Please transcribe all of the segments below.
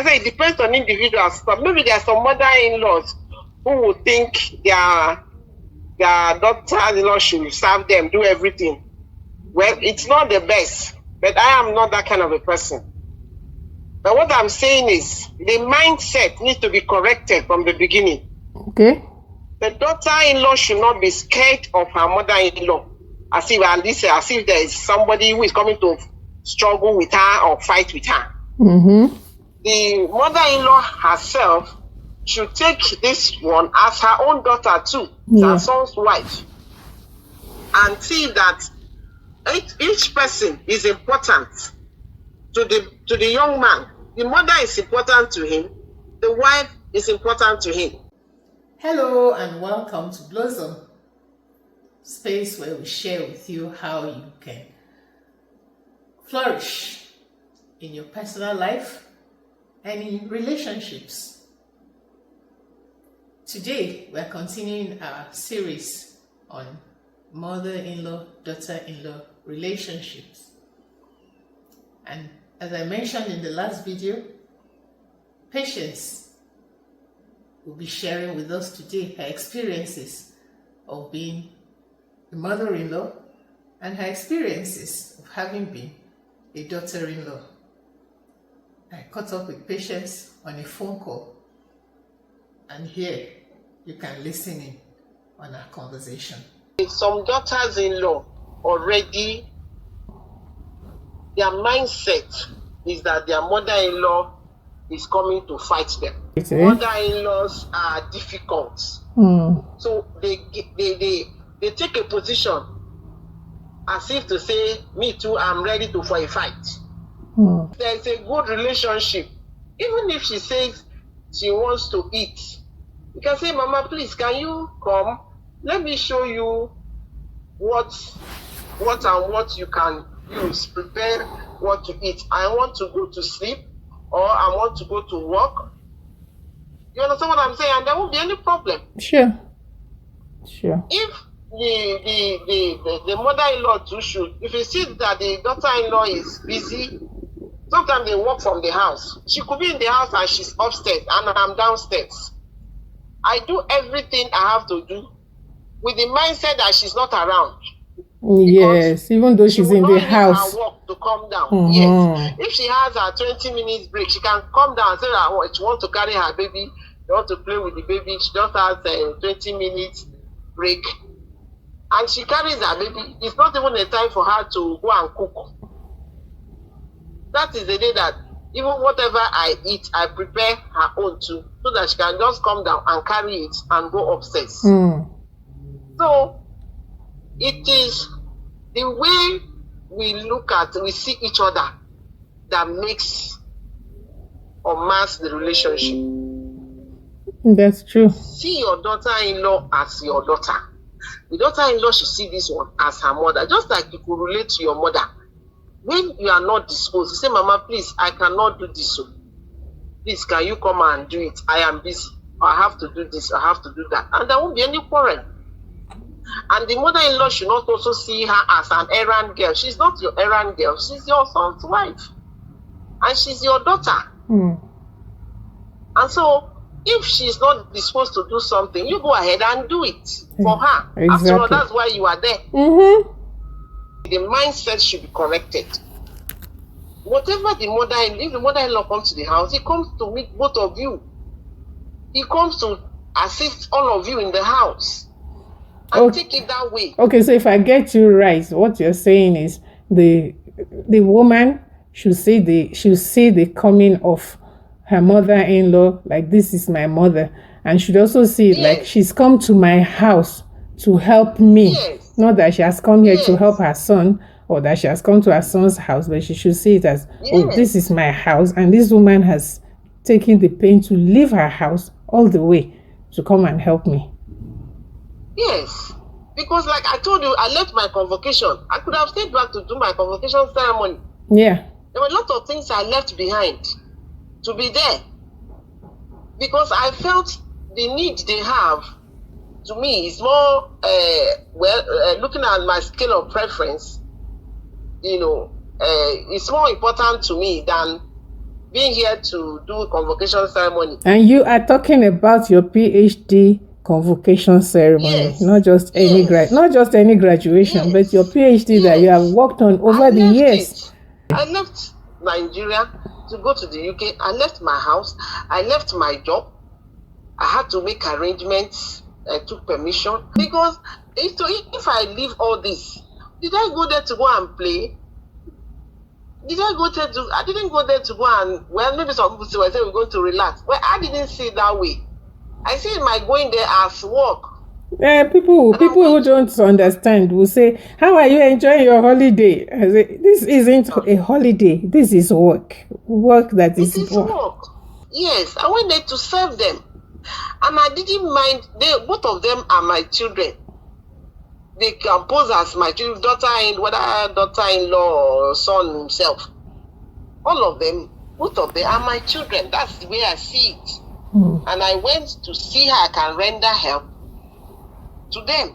I say it depends on individuals. But maybe there are some mother-in-laws who would think their daughter-in-law should serve them, do everything. Well, it's not the best, but I am not that kind of a person. But what I'm saying is the mindset needs to be corrected from the beginning. Okay. The daughter-in-law should not be scared of her mother-in-law, as if there is somebody who is coming to struggle with her or fight with her. Mm-hmm. The mother-in-law herself should take this one as her own daughter too, her son's wife, and see that each person is important to the young man. The mother is important to him. The wife is important to him. Hello and welcome to Blossom, space where we share with you how you can flourish in your personal life and in relationships. Today we're continuing our series on mother-in-law, daughter-in-law relationships. And as I mentioned in the last video, Patience will be sharing with us today her experiences of being a mother-in-law and her experiences of having been a daughter-in-law. I caught up with Patience on a phone call, and here you can listen in on our conversation. Some daughters-in-law already, their mindset is that their mother-in-law is coming to fight them. Mother-in-laws are difficult. So they take a position as if to say, me too, I'm ready for a fight. There's a good relationship. Even if she says she wants to eat, you can say, Mama, please, can you come? Let me show you what you can use. Prepare what to eat. I want to go to sleep, or I want to go to work. You understand what I'm saying? And there won't be any problem. Sure. If the mother-in-law too should, if you see that the daughter-in-law is busy, sometimes they work from the house. She could be in the house and she's upstairs and I'm downstairs. I do everything I have to do with the mindset that she's not around. Yes, even though she's in the house. Her work to come down. Yes. If she has a 20 minutes break, she can come down and say that she wants to carry her baby, she wants to play with the baby. She just has a 20 minutes break. And she carries her baby. It's not even a time for her to go and cook. That is the day that even whatever I eat, I prepare her own too, so that she can just come down and carry it and go upstairs. So it is the way we see each other that makes or marks the relationship. That's true. See your daughter-in-law as your daughter. The daughter-in-law should see this one as her mother. Just like you could relate to your mother. When you are not disposed, you say, Mama, please, I cannot do this. So please, can you come and do it? I am busy. I have to do this. I have to do that. And there won't be any quarrel. And the mother-in-law should not also see her as an errand girl. She's not your errand girl. She's your son's wife. And she's your daughter. And so, if she's not disposed to do something, you go ahead and do it for her. Exactly. After all, that's why you are there. The mindset should be corrected. Whatever if the mother-in-law comes to the house, he comes to meet both of you. He comes to assist all of you in the house. And take it that way. Okay, so if I get you right, what you're saying is the woman should see the coming of her mother-in-law, like, this is my mother, and should also see it like she's come to my house to help me. Not that she has come here to help her son, or that she has come to her son's house, but she should see it as, oh, this is my house, and this woman has taken the pain to leave her house all the way to come and help me. Yes, because like I told you, I left my convocation. I could have stayed back to do my convocation ceremony. Yeah. There were a lot of things I left behind to be there. Because I felt the need they have, to me, is more, looking at my scale of preference, it's more important to me than being here to do convocation ceremony. And you are talking about your PhD convocation ceremony, Yes. not just any graduation, but your PhD that you have worked on over the years. I left Nigeria to go to the UK. I left my house. I left my job. I had to make arrangements. I took permission because if I leave all this, did I go there to go and play? I didn't go there to go and, well, maybe some people say we're going to relax. Well, I didn't see it that way. I see my going there as work. People who don't understand will say, how are you enjoying your holiday? I say, this isn't a holiday. This is work. Work that is work. Yes, I went there to serve them. And I didn't mind. Both of them are my children. They can pose as my children, daughter-in-law or son himself. All of them, both of them are my children. That's the way I see it. And I went to see how I can render help to them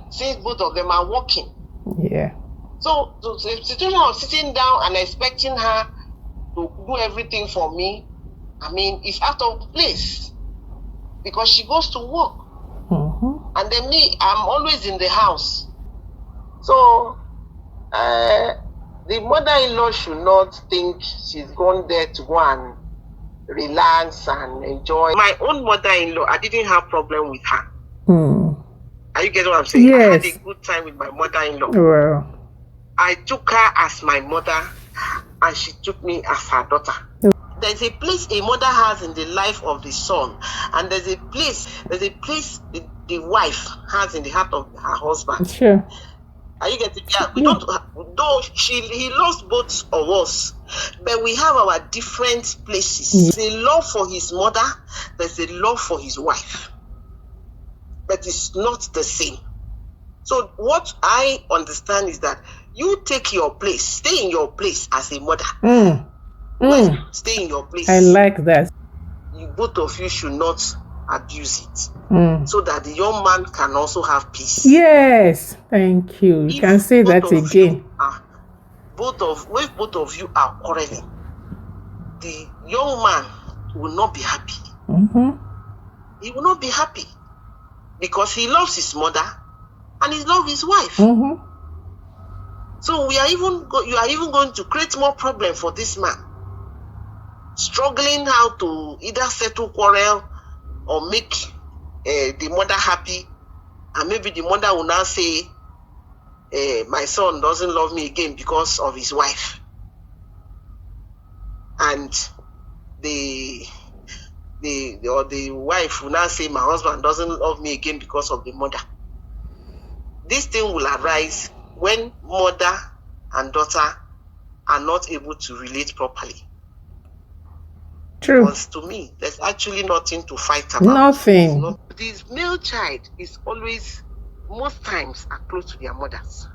since both of them are working. Yeah. So the situation of sitting down and expecting her to do everything for me, I mean, it's out of place because she goes to work. And then I'm always in the house. So the mother-in-law should not think she's gone there to go and relax and enjoy. My own mother-in-law, I didn't have problem with her. Are you getting what I'm saying? Yes. I had a good time with my mother-in-law. Well, I took her as my mother and she took me as her daughter. There's a place a mother has in the life of the son, and there's a place the wife has in the heart of her husband. Sure. Are you getting? Yeah. We don't. Though he lost both of us, but we have our different places. There's a love for his mother. There's a love for his wife, but it's not the same. So what I understand is that you take your place, stay in your place as a mother. Stay in your place. I like that. Both of you should not abuse it, so that the young man can also have peace. Yes, thank you. You can say that again. Both of you are quarreling, the young man will not be happy. He will not be happy because he loves his mother and he loves his wife. So you are even going to create more problem for this man, struggling how to either settle quarrel or make the mother happy. And maybe the mother will now say, my son doesn't love me again because of his wife. And the wife will now say, my husband doesn't love me again because of the mother. This thing will arise when mother and daughter are not able to relate properly. True. Because to me, there's actually nothing to fight about. Nothing. This male child is always, most times, are close to their mothers.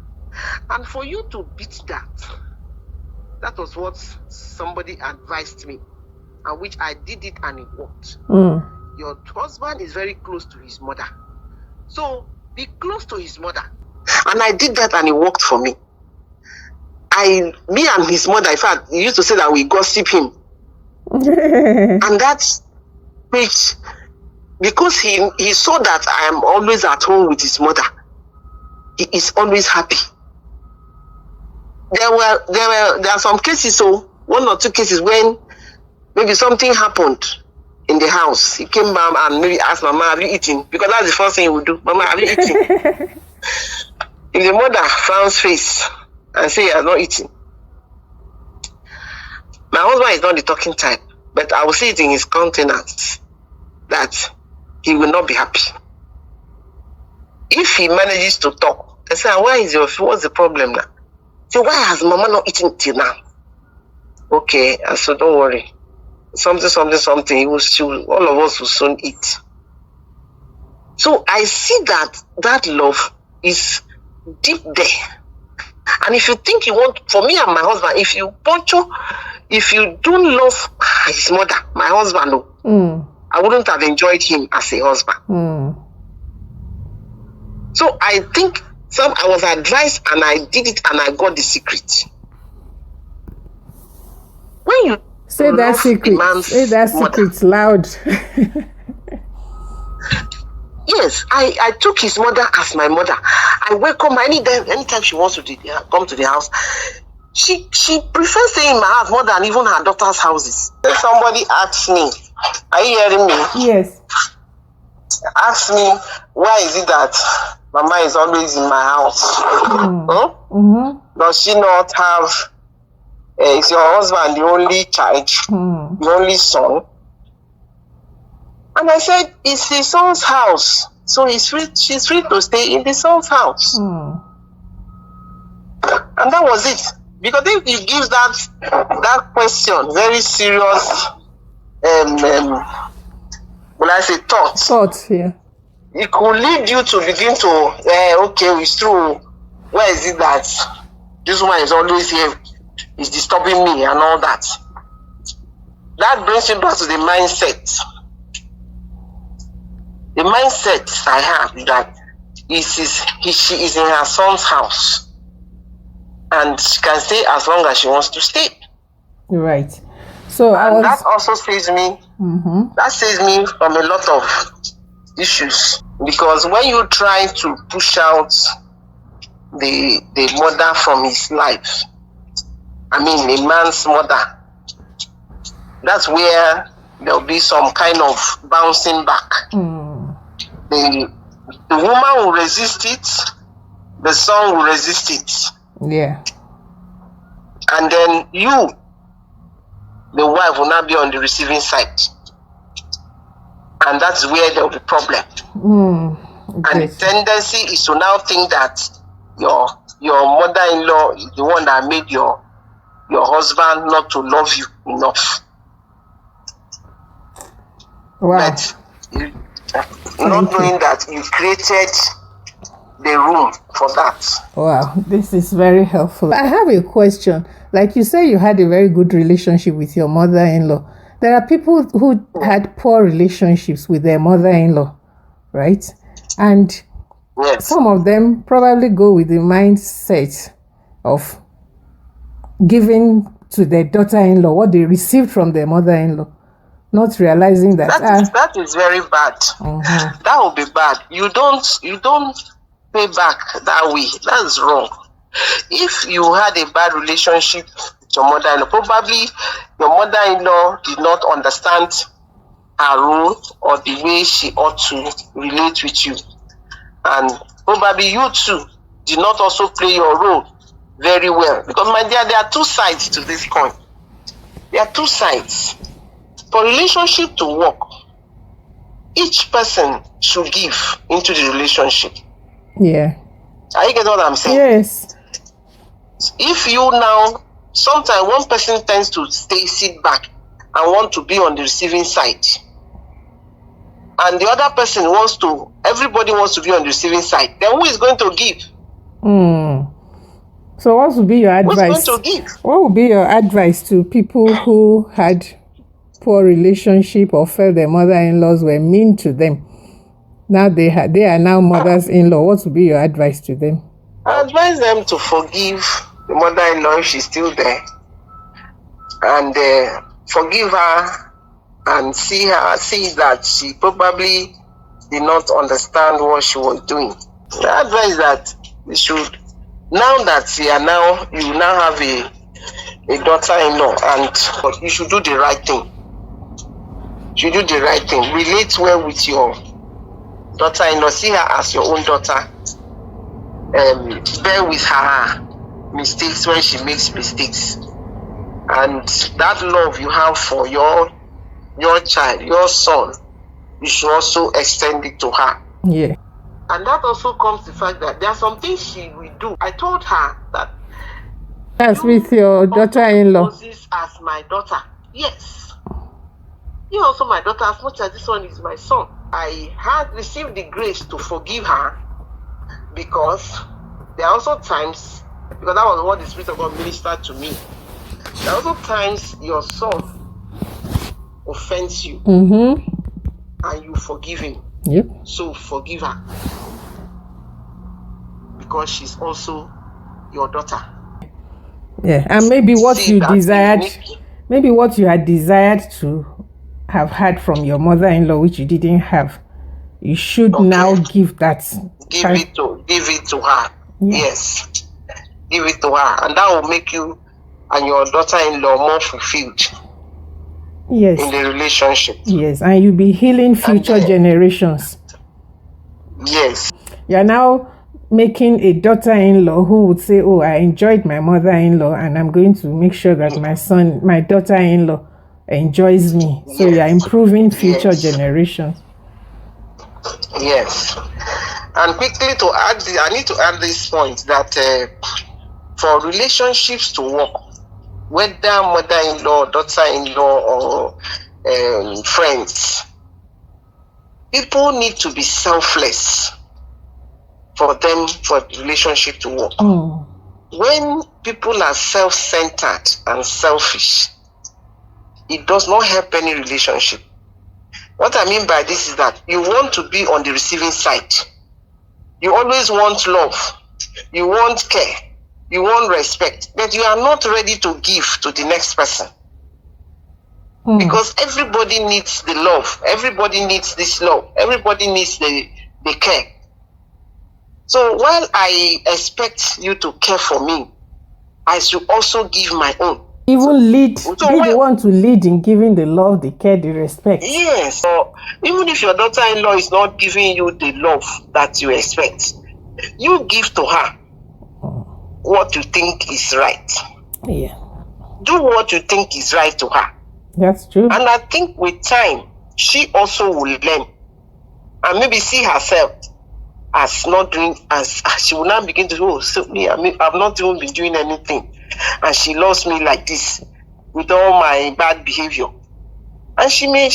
And for you to beat that was what somebody advised me, and which I did it and it worked. Your husband is very close to his mother. So be close to his mother. And I did that and it worked for me. Me and his mother, in fact, he used to say that we gossip him. And that's which, because he saw that I am always at home with his mother, he is always happy. There are some cases, so 1 or 2 cases when maybe something happened in the house. He came back and maybe asked Mama, have you eaten? Because that's the first thing he would do. Mama, have you eaten? If the mother frowns face and say he has not eaten, my husband is not the talking type, but I will see it in his countenance that he will not be happy. If he manages to talk, I say, what's the problem now? So why has Mama not eaten till now? Okay, I said, don't worry. Something, all of us will soon eat. So I see that love is deep there. And if you think you want, for me and my husband, if you don't love his mother, my husband, I wouldn't have enjoyed him as a husband. So I think I was advised and I did it and I got the secret. Say that secret. Say that secret loud. Yes, I took his mother as my mother. I welcome her anytime she wants to come to the house. She prefers staying in my house more than even her daughter's houses. Somebody asked me, are you hearing me? Yes. Asked me, why is it that Mama is always in my house? Does she not have, is your husband the only child, the only son? And I said, it's his son's house. So she's free to stay in the son's house. And that was it. Because if you give that question very serious, thoughts, yeah. It could lead you to begin to, okay, it's true. Where is it that this woman is always here, is disturbing me and all that? That brings me back to the mindset. The mindset I have is that she is in her son's house. And she can stay as long as she wants to stay. Right. So that also saves me. That saves me from a lot of issues, because when you try to push out the mother from his life, a man's mother, that's where there'll be some kind of bouncing back. The woman will resist it, the son will resist it. Yeah. And then you, the wife, will not be on the receiving side. And that's where there will be problem. Okay. And the tendency is to now think that your mother-in-law is the one that made your husband not to love you enough. Wow. But not knowing that you created the room for that. Wow, this is very helpful. I have a question. Like you say, you had a very good relationship with your mother-in-law. There are people who had poor relationships with their mother-in-law, right? And yes, some of them probably go with the mindset of giving to their daughter-in-law what they received from their mother-in-law, not realizing that that is very bad. That would be bad. You don't pay back that way. That's wrong. If you had a bad relationship with your mother-in-law, probably your mother-in-law did not understand her role or the way she ought to relate with you. And probably you too did not also play your role very well. Because, my dear, there are two sides to this coin. There are two sides. For relationship to work, each person should give into the relationship. Yeah. Are you getting what I'm saying? Yes. If you now, sometimes one person tends to sit back and want to be on the receiving side, and the other person everybody wants to be on the receiving side, then who is going to give? So what would be your advice? Who's going to give? What would be your advice to people who had poor relationship or felt their mother-in-laws were mean to them? Now they are now mothers-in-law. What would be your advice to them? I advise them to forgive the mother-in-law if she's still there, and forgive her and see that she probably did not understand what she was doing. I advise that you should, now that you now have a daughter-in-law, and you should do the right thing. You do the right thing. Relate well with your daughter-in-law. See her as your own daughter. Bear with her mistakes when she makes mistakes, and that love you have for your child, your son, you should also extend it to her. Yeah. And that also comes to the fact that there are some things she will do. I told her that that's with your daughter-in-law. As my daughter, yes, you're also my daughter as much as this one is my son. I had received the grace to forgive her, because there are also times, because that was what the Spirit of God ministered to me, there are also times your son offends you, and you forgive him. Yep. So forgive her, because she's also your daughter. Yeah, and maybe what you desired maybe what you had desired to have had from your mother-in-law, which you didn't have, you should now give that. Give it to her. Yeah. Yes. Give it to her. And that will make you and your daughter-in-law more fulfilled. Yes. In the relationship. Yes. And you'll be healing future generations. Yes. You're now making a daughter-in-law who would say, oh, I enjoyed my mother-in-law and I'm going to make sure that my daughter-in-law enjoys me. So you're improving future generations. Yes. And quickly to add, I need to add this point that for relationships to work, whether mother-in-law, daughter-in-law, or friends, people need to be selfless for the relationship to work. When people are self-centered and selfish, it does not help any relationship. What I mean by this is that you want to be on the receiving side. You always want love. You want care. You want respect. But you are not ready to give to the next person. Because everybody needs the love. Everybody needs this love. Everybody needs the care. So while I expect you to care for me, I should also give my own. Even lead, so be the one to lead in giving the love, the care, the respect. Yes. So even if your daughter-in-law is not giving you the love that you expect, you give to her what you think is right. Yeah. Do what you think is right to her. That's true. And I think with time, she also will learn and maybe see herself as not doing, as she will now begin to say, oh, so me, I've not even been doing anything. And she loves me like this with all my bad behavior. And she may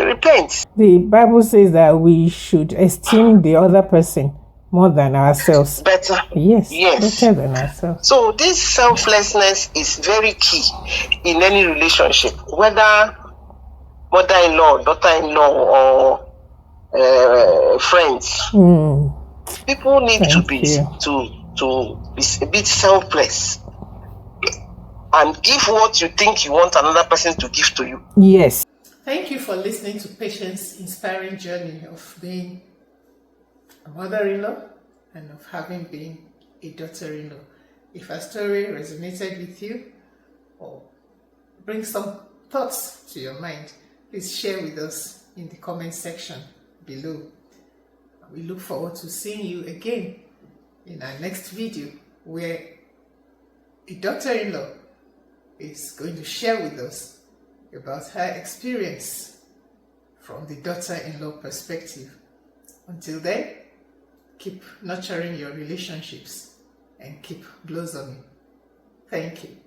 repent. The Bible says that we should esteem the other person more than ourselves. Better. Yes. Better than ourselves. So this selflessness is very key in any relationship, whether mother-in-law, daughter-in-law, or friends. People need to be a bit selfless and give what you think you want another person to give to you. Yes. Thank you for listening to Patience's inspiring journey of being a mother-in-law and of having been a daughter-in-law. If our story resonated with you or brings some thoughts to your mind, please share with us in the comment section below. We look forward to seeing you again in our next video, where a daughter-in-law is going to share with us about her experience from the daughter-in-law perspective. Until then, keep nurturing your relationships and keep blossoming. Thank you.